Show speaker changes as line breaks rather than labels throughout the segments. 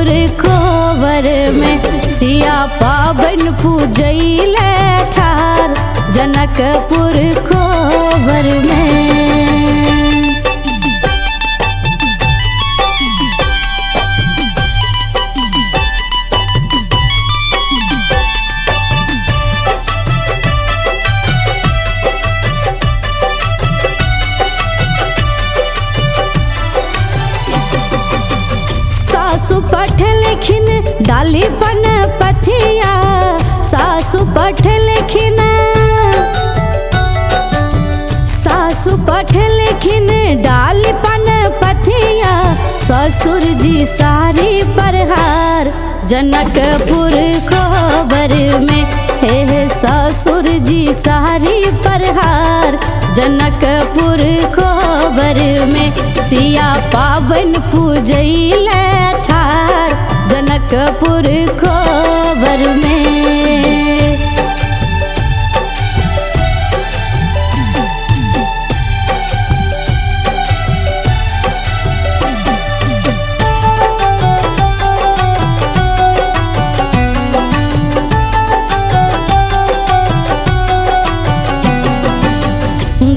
जनकपुर खोबर में सिया पावन पूजैले ठार जनकपुर खोबर में। सासु पठ लिखिन डाली पन पथिया, सासु पठ लिखिन, सासु पठ लिखिन डाली पन पथिया, ससुर जी सारी परहार जनकपुर खोबर में। हे ससुर जी सारी परहार जनकपुर खोबर में सिया पावन पूजैले ठार जनकपुर खोबर में।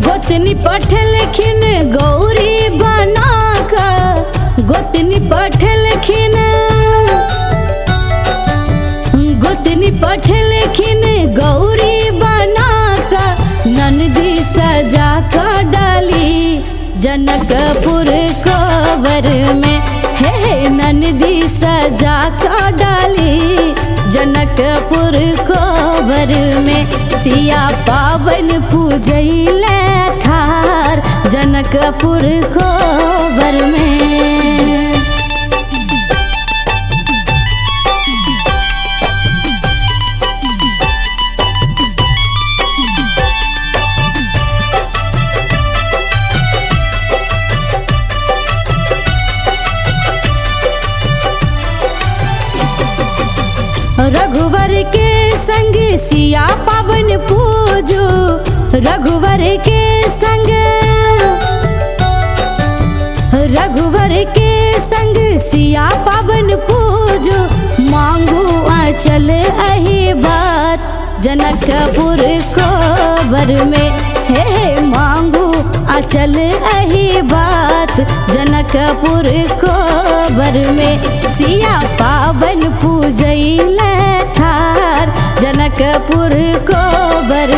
गोतनी पठ लिखिन गौरी बना कर, गोतनी पठ लिखिन, गोतनी पठ लिखिन गौरी बना कर, नंदी सजा कर डाली जनकपुर खोबर में। हे नंदी सजा कर डाली जनकपुर खोबर में सिया पावन पूजैले ठार जनकपुर खोबर में। रघुवर के संग सिया पावन पूजो, रघुवर के संग, रघुवर के संग सिया पावन पूजो, मांगू आंचल अही बात जनकपुर खोबर में। हे मांगू आंचल अही बात जनकपुर खोबर में सिया पावन पूजैले ठार जनकपुर खोबर